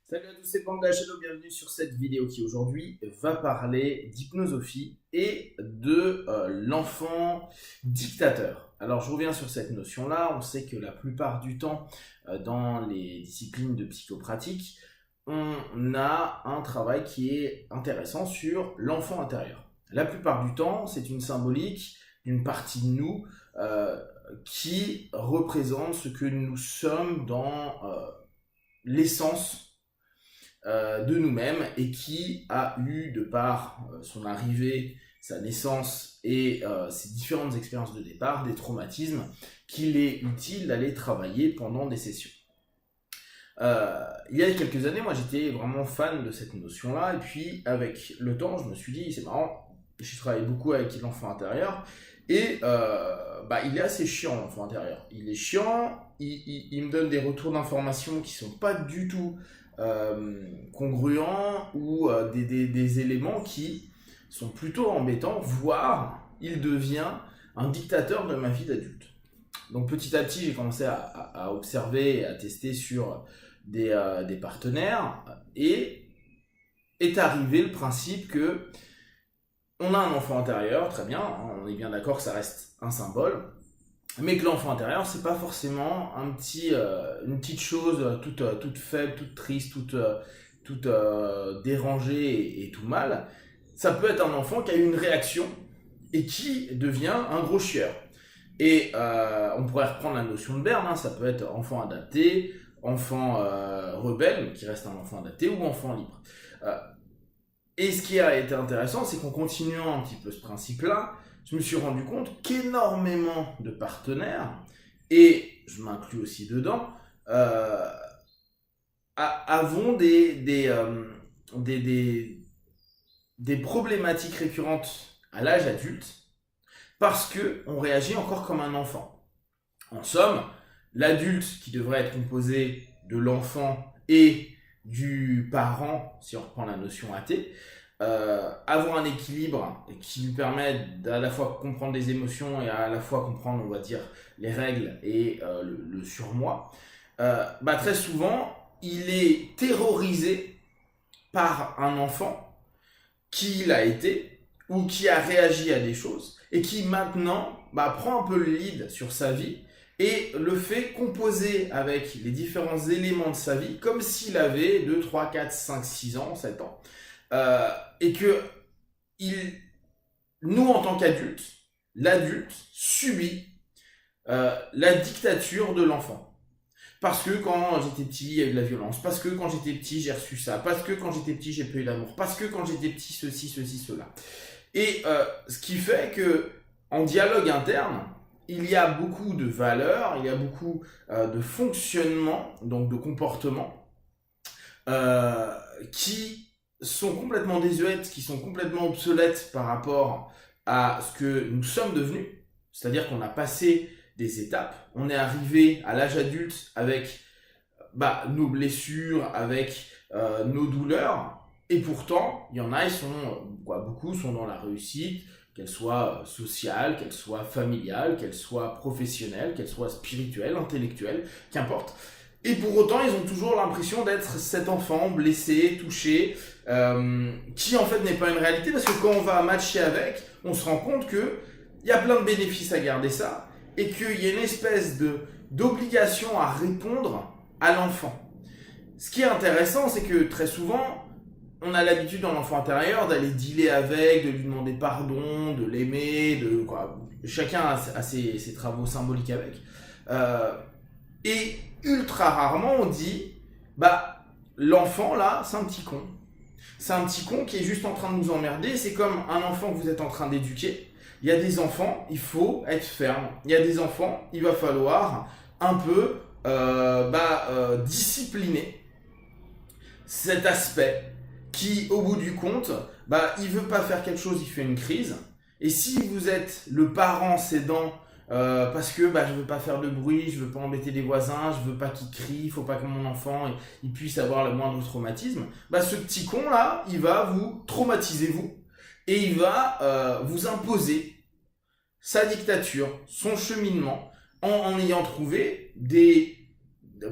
Salut à tous, c'est Panda Shadow, bienvenue sur cette vidéo qui aujourd'hui va parler d'hypnosophie et de l'enfant dictateur. Alors je reviens sur cette notion-là, on sait que la plupart du temps dans les disciplines de psychopratique, on a un travail qui est intéressant sur l'enfant intérieur. La plupart du temps, c'est une symbolique d'une partie de nous qui représente ce que nous sommes dans l'essence de nous-mêmes et qui a eu, de par son arrivée, sa naissance et ses différentes expériences de départ, des traumatismes qu'il est utile d'aller travailler pendant des sessions. Il y a quelques années, moi j'étais vraiment fan de cette notion-là, et puis avec le temps, je me suis dit, c'est marrant, j'ai travaillé beaucoup avec l'enfant intérieur, et il est assez chiant l'enfant intérieur. Il est chiant, il me donne des retours d'informations qui sont pas du tout congruents ou des éléments qui sont plutôt embêtants, voire il devient un dictateur de ma vie d'adulte. Donc petit à petit, j'ai commencé à observer et à tester sur des partenaires et est arrivé le principe que on a un enfant intérieur, très bien, hein, on est bien d'accord que ça reste un symbole, mais que l'enfant intérieur, c'est pas forcément une petite chose toute faible, toute triste, toute dérangée et tout mal. Ça peut être un enfant qui a eu une réaction et qui devient un gros chieur. Et on pourrait reprendre la notion de Berne, hein, ça peut être enfant adapté, enfant rebelle, qui reste un enfant adapté, ou enfant libre. Et ce qui a été intéressant, c'est qu'en continuant un petit peu ce principe-là, je me suis rendu compte qu'énormément de partenaires, et je m'inclus aussi dedans, avons des problématiques récurrentes à l'âge adulte parce qu'on réagit encore comme un enfant. En somme, l'adulte qui devrait être composé de l'enfant et du parent, si on reprend la notion athée, avoir un équilibre qui lui permet à la fois comprendre les émotions et à la fois comprendre, on va dire, les règles et le surmoi, très souvent, il est terrorisé par un enfant qui l'a été ou qui a réagi à des choses et qui maintenant prend un peu le lead sur sa vie et le fait composer avec les différents éléments de sa vie comme s'il avait 2, 3, 4, 5, 6 ans, 7 ans. Et que nous, en tant qu'adultes, l'adulte subit la dictature de l'enfant. Parce que quand j'étais petit, il y a eu de la violence. Parce que quand j'étais petit, j'ai reçu ça. Parce que quand j'étais petit, j'ai pas eu d'amour. Parce que quand j'étais petit, ceci, cela. Et ce qui fait que, en dialogue interne, il y a beaucoup de valeurs, il y a beaucoup de fonctionnements, donc de comportements, qui sont complètement désuètes, qui sont complètement obsolètes par rapport à ce que nous sommes devenus. C'est-à-dire qu'on a passé des étapes, on est arrivé à l'âge adulte avec nos blessures, avec nos douleurs, et pourtant, il y en a, beaucoup sont dans la réussite, qu'elle soit sociale, qu'elle soit familiale, qu'elle soit professionnelle, qu'elle soit spirituelle, intellectuelle, qu'importe. Et pour autant, ils ont toujours l'impression d'être cet enfant blessé, touché, qui en fait n'est pas une réalité, parce que quand on va matcher avec, on se rend compte qu'il y a plein de bénéfices à garder ça, et qu'il y a une espèce d'obligation à répondre à l'enfant. Ce qui est intéressant, c'est que très souvent, on a l'habitude dans l'enfant intérieur d'aller dealer avec, de lui demander pardon, de l'aimer, chacun a ses travaux symboliques avec. Et ultra rarement on dit, l'enfant là, c'est un petit con. C'est un petit con qui est juste en train de nous emmerder. C'est comme un enfant que vous êtes en train d'éduquer. Il y a des enfants, il faut être ferme. Il y a des enfants, il va falloir un peu discipliner cet aspect qui, au bout du compte, il veut pas faire quelque chose, il fait une crise. Et si vous êtes le parent cédant parce que je veux pas faire de bruit, je veux pas embêter les voisins, je veux pas qu'ils crient, il faut pas que mon enfant il puisse avoir le moindre traumatisme, ce petit con là, il va vous traumatiser vous et il va vous imposer sa dictature, son cheminement en ayant trouvé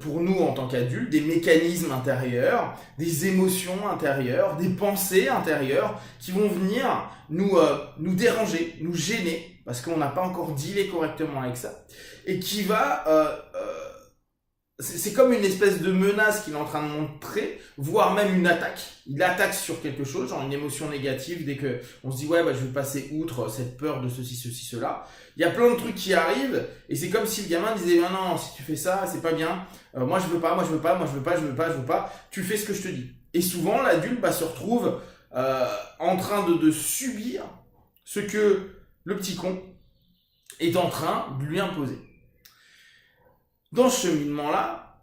pour nous en tant qu'adultes, des mécanismes intérieurs, des émotions intérieures, des pensées intérieures qui vont venir nous déranger, nous gêner, parce qu'on n'a pas encore dealé correctement avec ça, et qui va... c'est comme une espèce de menace qu'il est en train de montrer, voire même une attaque. Il attaque sur quelque chose, genre une émotion négative, dès que on se dit ouais bah je vais passer outre cette peur de ceci, cela. Il y a plein de trucs qui arrivent, et c'est comme si le gamin disait non, non, si tu fais ça, c'est pas bien, moi je veux pas, tu fais ce que je te dis. Et souvent l'adulte se retrouve en train de subir ce que le petit con est en train de lui imposer. Dans ce cheminement-là,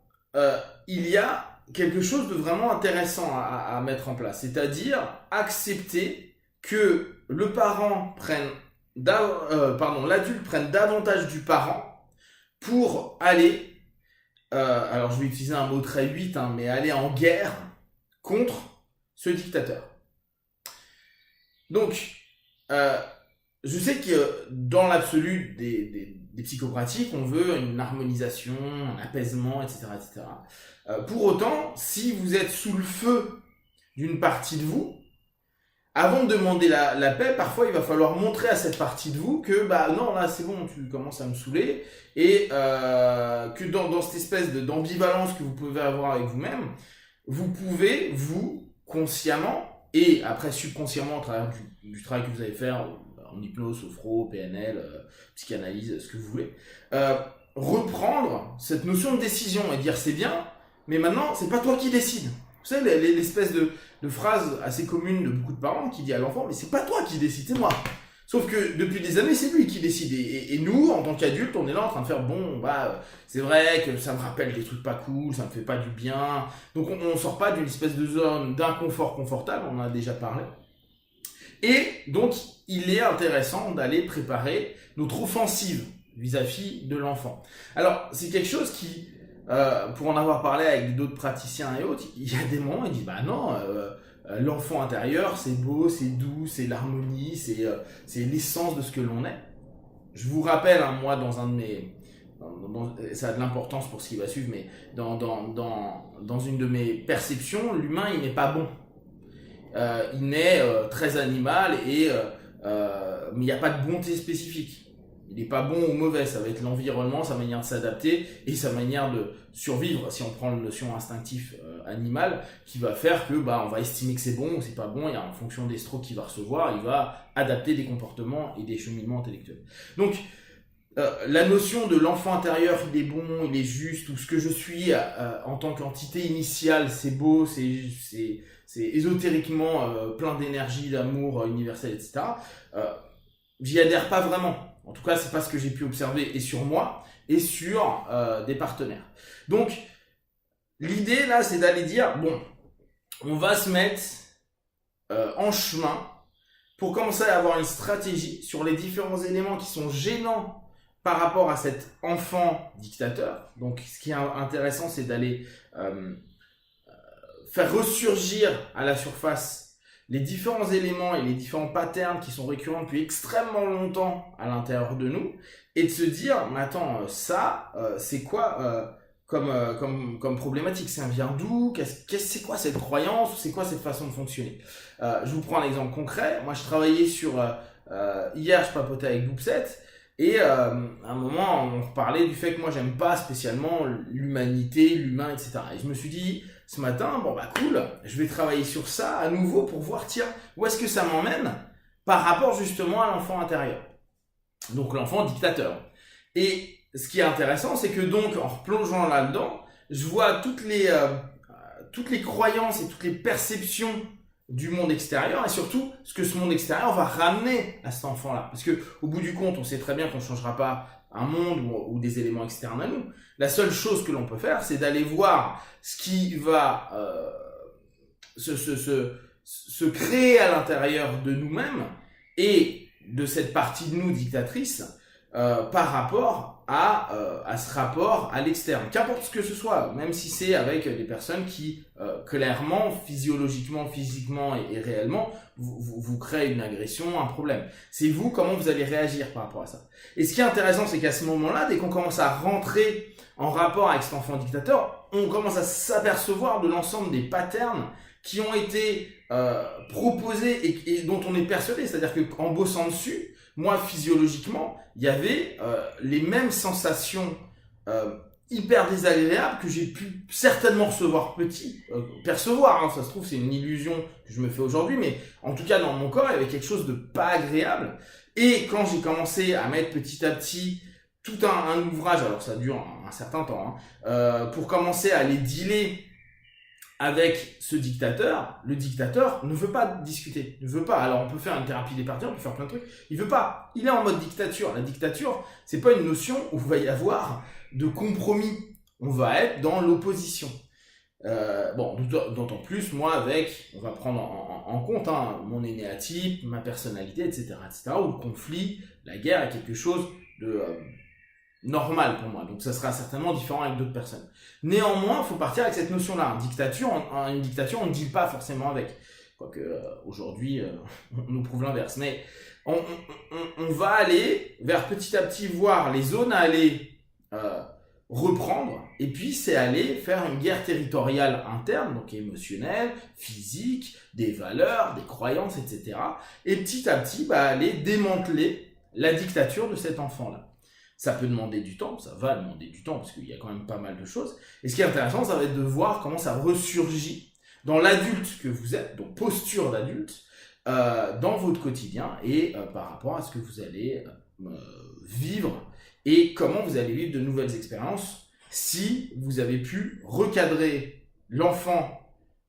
il y a quelque chose de vraiment intéressant à mettre en place, c'est-à-dire accepter que le parent l'adulte prenne davantage du parent pour aller, alors je vais utiliser un mot très 8, mais aller en guerre contre ce dictateur. Donc, je sais que dans l'absolu des psychopratiques, on veut une harmonisation, un apaisement, etc. etc. Pour autant, si vous êtes sous le feu d'une partie de vous, avant de demander la paix, parfois il va falloir montrer à cette partie de vous que non, là c'est bon, tu commences à me saouler, et que dans cette espèce d'ambivalence que vous pouvez avoir avec vous-même, vous pouvez, vous, consciemment, et après subconsciemment, à travers du travail que vous allez faire, en hypnose, sophro, PNL, psychanalyse, ce que vous voulez, reprendre cette notion de décision et dire c'est bien, mais maintenant c'est pas toi qui décides. Vous savez, l'espèce de phrase assez commune de beaucoup de parents qui dit à l'enfant mais c'est pas toi qui décides, c'est moi. Sauf que depuis des années c'est lui qui décide, et nous en tant qu'adultes on est là en train de faire c'est vrai que ça me rappelle des trucs pas cool, ça me fait pas du bien, donc on sort pas d'une espèce de zone d'inconfort confortable, on en a déjà parlé. Et donc, il est intéressant d'aller préparer notre offensive vis-à-vis de l'enfant. Alors, c'est quelque chose qui, pour en avoir parlé avec d'autres praticiens et autres, il y a des moments où ils disent, non, l'enfant intérieur, c'est beau, c'est doux, c'est l'harmonie, c'est l'essence de ce que l'on est. Je vous rappelle, moi, dans un de mes... ça a de l'importance pour ce qui va suivre, mais dans une de mes perceptions, l'humain, il n'est pas bon. Il naît très animal, mais il n'y a pas de bonté spécifique. Il n'est pas bon ou mauvais, ça va être l'environnement, sa manière de s'adapter et sa manière de survivre, si on prend la notion instinctive animale, qui va faire que on va estimer que c'est bon ou c'est pas bon, et en fonction des strokes qu'il va recevoir, il va adapter des comportements et des cheminements intellectuels. Donc, la notion de l'enfant intérieur, il est bon, il est juste, ou ce que je suis en tant qu'entité initiale, c'est beau, c'est ésotériquement plein d'énergie, d'amour universel, etc. J'y adhère pas vraiment. En tout cas, c'est pas ce que j'ai pu observer et sur moi et sur des partenaires. Donc, l'idée là, c'est d'aller dire on va se mettre en chemin pour commencer à avoir une stratégie sur les différents éléments qui sont gênants par rapport à cet enfant dictateur. Donc, ce qui est intéressant, c'est d'aller faire ressurgir à la surface les différents éléments et les différents patterns qui sont récurrents depuis extrêmement longtemps à l'intérieur de nous, et de se dire, mais attends, ça, c'est quoi comme problématique? Ça vient d'où? C'est quoi cette croyance? C'est quoi cette façon de fonctionner? Je vous prends un exemple concret. Moi, je travaillais sur... hier, je papotais avec Boopset, et à un moment, on parlait du fait que moi, j'aime pas spécialement l'humanité, l'humain, etc. Et je me suis dit... ce matin, cool, je vais travailler sur ça à nouveau pour voir, tiens, où est-ce que ça m'emmène par rapport justement à l'enfant intérieur. Donc l'enfant dictateur. Et ce qui est intéressant, c'est que donc, en replongeant là-dedans, je vois toutes les croyances et toutes les perceptions du monde extérieur, et surtout ce que ce monde extérieur va ramener à cet enfant-là. Parce que au bout du compte, on sait très bien qu'on ne changera pas un monde ou des éléments externes à nous. La seule chose que l'on peut faire, c'est d'aller voir ce qui va se créer à l'intérieur de nous-mêmes et de cette partie de nous dictatrice par rapport à ce rapport à l'externe. Qu'importe ce que ce soit, même si c'est avec des personnes qui, clairement, physiologiquement, physiquement et réellement, vous créent une agression, un problème. C'est vous, comment vous allez réagir par rapport à ça. Et ce qui est intéressant, c'est qu'à ce moment-là, dès qu'on commence à rentrer en rapport avec cet enfant dictateur, on commence à s'apercevoir de l'ensemble des patterns qui ont été proposés et dont on est persuadé. C'est-à-dire qu'en bossant dessus, moi, physiologiquement, il y avait les mêmes sensations hyper désagréables que j'ai pu certainement recevoir petit, percevoir, hein, ça se trouve c'est une illusion que je me fais aujourd'hui, mais en tout cas dans mon corps, il y avait quelque chose de pas agréable. Et quand j'ai commencé à mettre petit à petit tout un ouvrage, alors ça dure un certain temps, hein, pour commencer à les dealer avec ce dictateur, le dictateur ne veut pas discuter, ne veut pas. Alors on peut faire une thérapie des parties, on peut faire plein de trucs, il veut pas. Il est en mode dictature. La dictature, c'est pas une notion où il va y avoir de compromis. On va être dans l'opposition. Bon, d'autant plus, moi, avec, on va prendre en compte hein, mon énéatype, ma personnalité, etc., où le conflit, la guerre est quelque chose de normal pour moi. Donc ça sera certainement différent avec d'autres personnes. Néanmoins, il faut partir avec cette notion-là. Une dictature, on ne deal pas forcément avec. Quoique aujourd'hui, on nous prouve l'inverse. Mais on va aller vers petit à petit voir les zones à aller reprendre. Et puis c'est aller faire une guerre territoriale interne, donc émotionnelle, physique, des valeurs, des croyances, etc. Et petit à petit, aller démanteler la dictature de cet enfant-là. Ça peut demander du temps, ça va demander du temps, parce qu'il y a quand même pas mal de choses. Et ce qui est intéressant, ça va être de voir comment ça ressurgit dans l'adulte que vous êtes, donc posture d'adulte, dans votre quotidien, et par rapport à ce que vous allez vivre, et comment vous allez vivre de nouvelles expériences, si vous avez pu recadrer l'enfant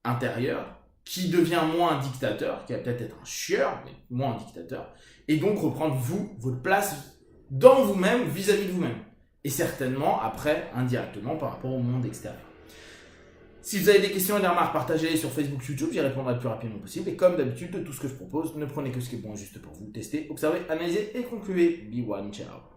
intérieur, qui devient moins un dictateur, qui va peut-être être un chieur, mais moins un dictateur, et donc reprendre votre place dans vous-même, vis-à-vis de vous-même. Et certainement, après, indirectement, par rapport au monde extérieur. Si vous avez des questions et des remarques, partagez-les sur Facebook, YouTube, j'y répondrai le plus rapidement possible. Et comme d'habitude, de tout ce que je propose, ne prenez que ce qui est bon et juste pour vous. Testez, observez, analysez et concluez. Be one, ciao.